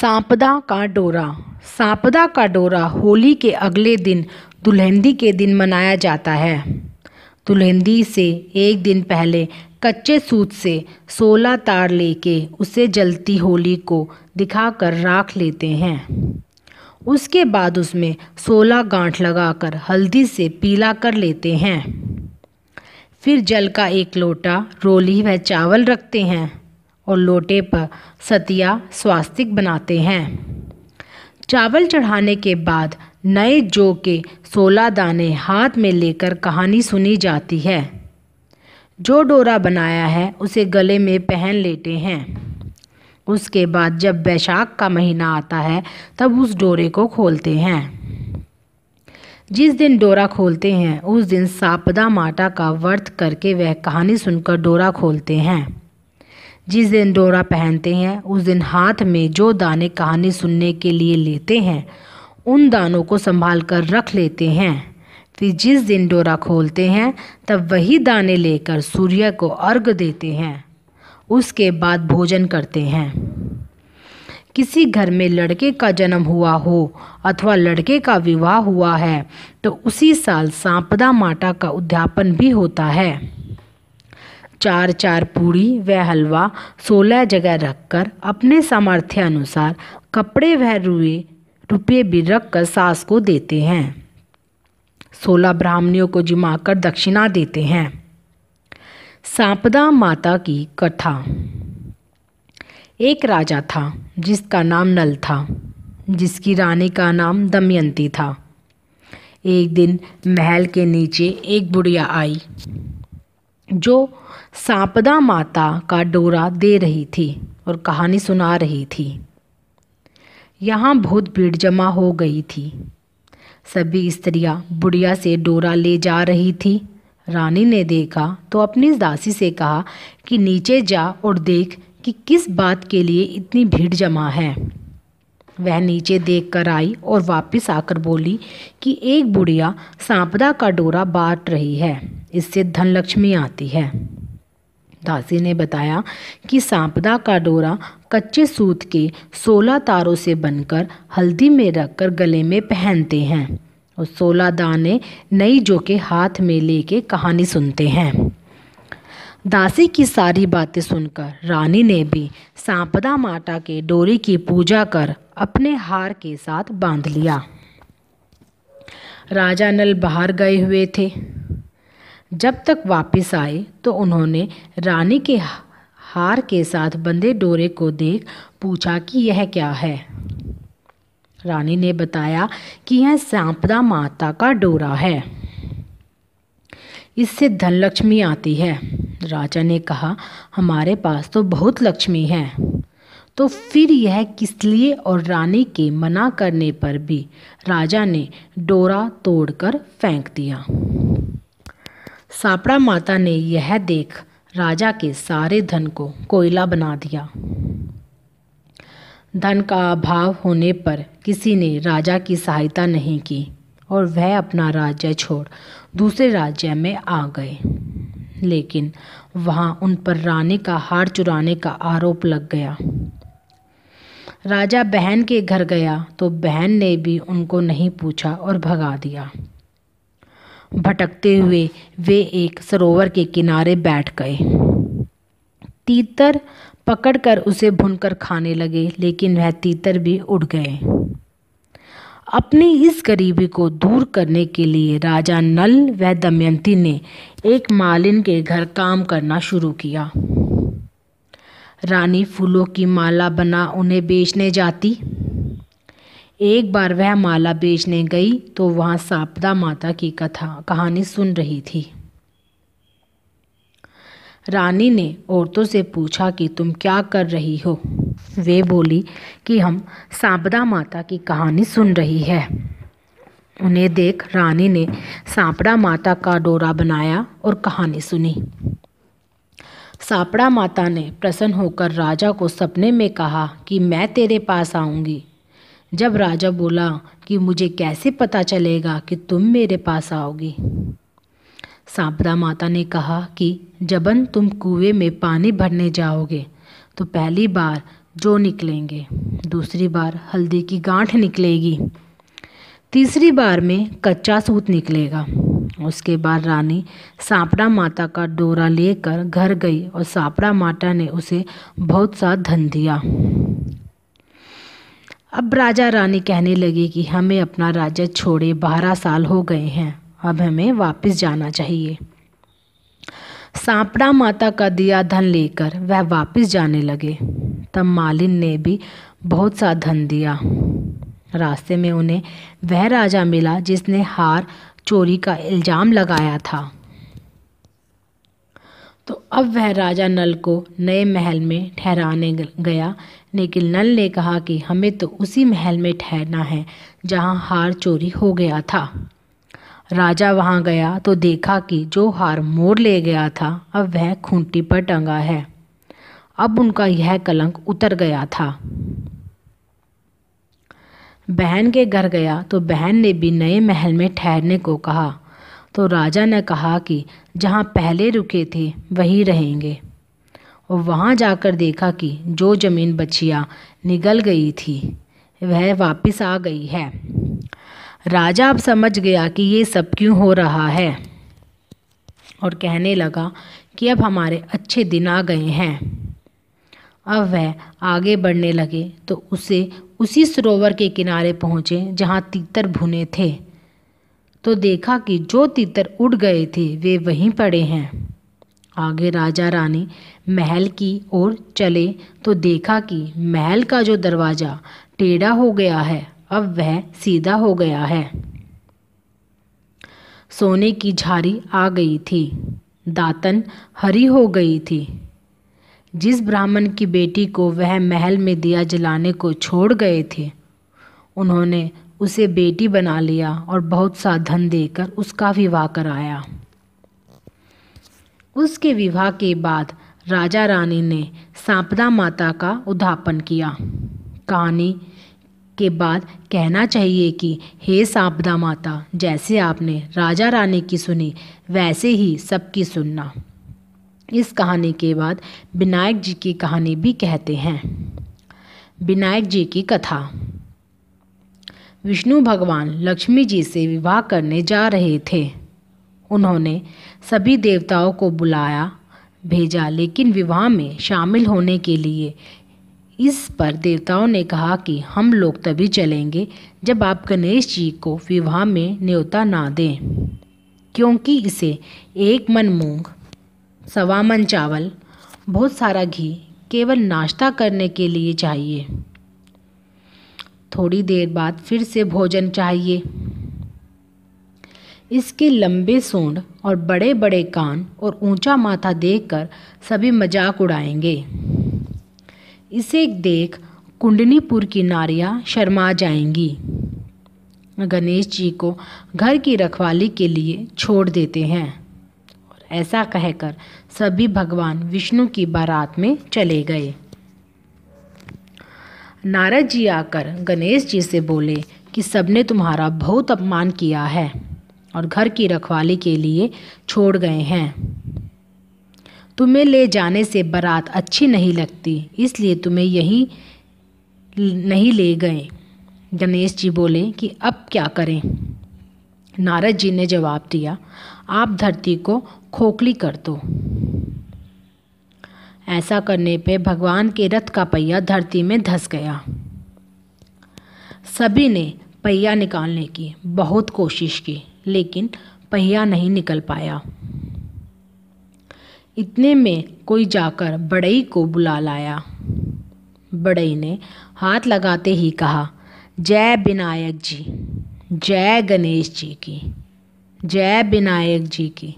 सांपदा का डोरा। सांपदा का डोरा होली के अगले दिन दुल्हनदी के दिन मनाया जाता है। दुल्हनदी से एक दिन पहले कच्चे सूत से 16 तार लेके उसे जलती होली को दिखाकर राख लेते हैं। उसके बाद उसमें 16 गांठ लगाकर हल्दी से पीला कर लेते हैं। फिर जल का एक लोटा, रोली व चावल रखते हैं और लोटे पर सतिया स्वास्तिक बनाते हैं। चावल चढ़ाने के बाद नए जौ के 16 दाने हाथ में लेकर कहानी सुनी जाती है। जो डोरा बनाया है उसे गले में पहन लेते हैं। उसके बाद जब बैसाख का महीना आता है तब उस डोरे को खोलते हैं। जिस दिन डोरा खोलते हैं उस दिन सांपदा माता का व्रत करके वह कहानी सुनकर डोरा खोलते हैं। जिस दिन डोरा पहनते हैं उस दिन हाथ में जो दाने कहानी सुनने के लिए लेते हैं उन दानों को संभाल कर रख लेते हैं। फिर जिस दिन डोरा खोलते हैं तब वही दाने लेकर सूर्य को अर्घ देते हैं। उसके बाद भोजन करते हैं। किसी घर में लड़के का जन्म हुआ हो अथवा लड़के का विवाह हुआ है तो उसी साल सांपदा माता का उद्यापन भी होता है। 4 पूड़ी व हलवा 16 जगह रखकर अपने सामर्थ्य अनुसार कपड़े व रुपये भी रखकर सास को देते हैं। 16 ब्राह्मणियों को जिमाकर दक्षिणा देते हैं। सांपदा माता की कथा। एक राजा था जिसका नाम नल था, जिसकी रानी का नाम दमयंती था। एक दिन महल के नीचे एक बुढ़िया आई जो सांपदा माता का डोरा दे रही थी और कहानी सुना रही थी। यहाँ बहुत भीड़ जमा हो गई थी। सभी स्त्रियां बुढ़िया से डोरा ले जा रही थी। रानी ने देखा तो अपनी दासी से कहा कि नीचे जा और देख कि किस बात के लिए इतनी भीड़ जमा है। वह नीचे देखकर आई और वापस आकर बोली कि एक बुढ़िया सांपदा का डोरा बांट रही है, इससे धन लक्ष्मी आती है। दासी ने बताया कि सांपदा का डोरा कच्चे सूत के 16 तारों से बनकर हल्दी में रखकर गले में पहनते हैं और 16 दाने नई जौ के हाथ में लेके कहानी सुनते हैं। दासी की सारी बातें सुनकर रानी ने भी सांपदा माता के डोरे की पूजा कर अपने हार के साथ बांध लिया। राजा नल बाहर गए हुए थे। जब तक वापस आए तो उन्होंने रानी के हार के साथ बंधे डोरे को देख पूछा कि यह क्या है। रानी ने बताया कि यह सांपदा माता का डोरा है, इससे धन लक्ष्मी आती है। राजा ने कहा, हमारे पास तो बहुत लक्ष्मी है। तो फिर यह किस लिए? और रानी के मना करने पर भी राजा ने डोरा तोड़कर फेंक दिया। सांपदा माता ने यह देख राजा के सारे धन को कोयला बना दिया। धन का अभाव होने पर किसी ने राजा की सहायता नहीं की और वह अपना राज्य छोड़ दूसरे राज्य में आ गए। लेकिन वहाँ उन पर रानी का हार चुराने का आरोप लग गया। राजा बहन के घर गया तो बहन ने भी उनको नहीं पूछा और भगा दिया। भटकते हुए वे एक सरोवर के किनारे बैठ गए। तीतर पकड़कर उसे भूनकर खाने लगे, लेकिन वह तीतर भी उड़ गए। अपनी इस गरीबी को दूर करने के लिए राजा नल व दमयंती ने एक मालिन के घर काम करना शुरू किया। रानी फूलों की माला बना उन्हें बेचने जाती। एक बार वह माला बेचने गई तो वहाँ सांपदा माता की कहानी सुन रही थी। रानी ने औरतों से पूछा कि तुम क्या कर रही हो? वे बोली कि हम सांपदा माता की कहानी सुन रही है। उन्हें देख रानी ने सांपदा माता का डोरा बनाया और कहानी सुनी। सांपदा माता ने प्रसन्न होकर राजा को सपने में कहा कि मैं तेरे पास आऊँगी। जब राजा बोला कि मुझे कैसे पता चलेगा कि तुम मेरे पास आओगी? सांपदा माता ने कहा कि जबन तुम कुएं में पानी भरने जाओगे तो पहली बार जो निकलेंगे दूसरी बार हल्दी की गांठ निकलेगी, तीसरी बार में कच्चा सूत निकलेगा। उसके बाद रानी सांपड़ा माता का डोरा लेकर घर गई और सांपड़ा माता ने उसे बहुत सा धन दिया। अब राजा रानी कहने लगे कि हमें अपना राज्य छोड़े 12 साल हो गए हैं, अब हमें वापस जाना चाहिए। सांपड़ा माता का दिया धन लेकर वह वापस जाने लगे। तब मालिन ने भी बहुत सा धन दिया। रास्ते में उन्हें वह राजा मिला जिसने हार चोरी का इल्ज़ाम लगाया था। तो अब वह राजा नल को नए महल में ठहराने गया, लेकिन नल ने कहा कि हमें तो उसी महल में ठहरना है जहाँ हार चोरी हो गया था। राजा वहाँ गया तो देखा कि जो हार मोर ले गया था अब वह खूंटी पर टंगा है। अब उनका यह कलंक उतर गया था। बहन के घर गया तो बहन ने भी नए महल में ठहरने को कहा। तो राजा ने कहा कि जहाँ पहले रुके थे वहीं रहेंगे, और वहाँ जाकर देखा कि जो ज़मीन बछिया निगल गई थी वह वापस आ गई है। राजा अब समझ गया कि ये सब क्यों हो रहा है और कहने लगा कि अब हमारे अच्छे दिन आ गए हैं। अब वह आगे बढ़ने लगे तो उसी सरोवर के किनारे पहुँचे जहाँ तीतर भुने थे। तो देखा कि जो तीतर उड़ गए थे वे वहीं पड़े हैं। आगे राजा रानी महल की ओर चले तो देखा कि महल का जो दरवाज़ा टेढ़ा हो गया है अब वह सीधा हो गया है। सोने की झारी आ गई थी, दातन हरी हो गई थी। जिस ब्राह्मण की बेटी को वह महल में दिया जलाने को छोड़ गए थे उन्होंने उसे बेटी बना लिया और बहुत सा धन देकर उसका विवाह कराया। उसके विवाह के बाद राजा रानी ने सांपदा माता का उद्धापन किया। कहानी के बाद कहना चाहिए कि हे सांपदा माता, जैसे आपने राजा रानी की सुनी वैसे ही सबकी सुनना। इस कहानी के बाद विनायक जी की कहानी भी कहते हैं। विनायक जी की कथा। विष्णु भगवान लक्ष्मी जी से विवाह करने जा रहे थे। उन्होंने सभी देवताओं को बुलाया भेजा, लेकिन विवाह में शामिल होने के लिए इस पर देवताओं ने कहा कि हम लोग तभी चलेंगे जब आप गणेश जी को विवाह में न्योता ना दें, क्योंकि इसे 1 मन मूंग, 1.25 मन चावल, बहुत सारा घी केवल नाश्ता करने के लिए चाहिए। थोड़ी देर बाद फिर से भोजन चाहिए। इसके लंबे सूंड और बड़े बड़े कान और ऊंचा माथा देखकर सभी मजाक उड़ाएंगे। इसे देख कुंडनीपुर की नारियां शर्मा जाएंगी। गणेश जी को घर की रखवाली के लिए छोड़ देते हैं और ऐसा कहकर सभी भगवान विष्णु की बारात में चले गए। नारद जी आकर गणेश जी से बोले कि सबने तुम्हारा बहुत अपमान किया है और घर की रखवाली के लिए छोड़ गए हैं। तुम्हें ले जाने से बारात अच्छी नहीं लगती, इसलिए तुम्हें यहीं नहीं ले गए। गणेश जी बोले कि अब क्या करें। नारद जी ने जवाब दिया, आप धरती को खोखली कर दो। ऐसा करने पे भगवान के रथ का पहिया धरती में धंस गया। सभी ने पहिया निकालने की बहुत कोशिश की, लेकिन पहिया नहीं निकल पाया। इतने में कोई जाकर बढ़ई को बुला लाया। बढ़ई ने हाथ लगाते ही कहा, जय विनायक जी, जय गणेश जी की, जय विनायक जी की,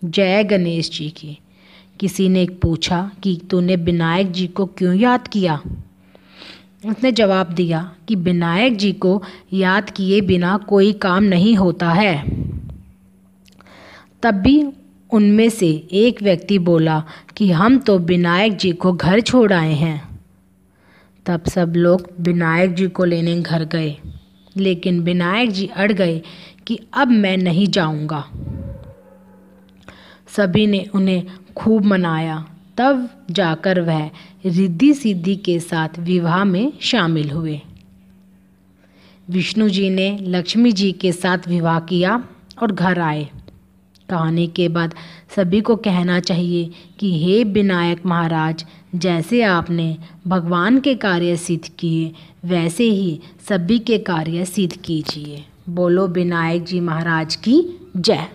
जय गणेश जी की। किसी ने पूछा कि तूने विनायक जी को क्यों याद किया? उसने जवाब दिया कि विनायक जी को याद किए बिना कोई काम नहीं होता है। तब भी उनमें से एक व्यक्ति बोला कि हम तो विनायक जी को घर छोड़ आए हैं। तब सब लोग विनायक जी को लेने घर गए, लेकिन विनायक जी अड़ गए कि अब मैं नहीं जाऊंगा। सभी ने उन्हें खूब मनाया। तब जाकर वह रिद्धि सिद्धि के साथ विवाह में शामिल हुए। विष्णु जी ने लक्ष्मी जी के साथ विवाह किया और घर आए। कहानी के बाद सभी को कहना चाहिए कि हे विनायक महाराज, जैसे आपने भगवान के कार्य सिद्ध किए वैसे ही सभी के कार्य सिद्ध कीजिए। बोलो विनायक जी महाराज की जय।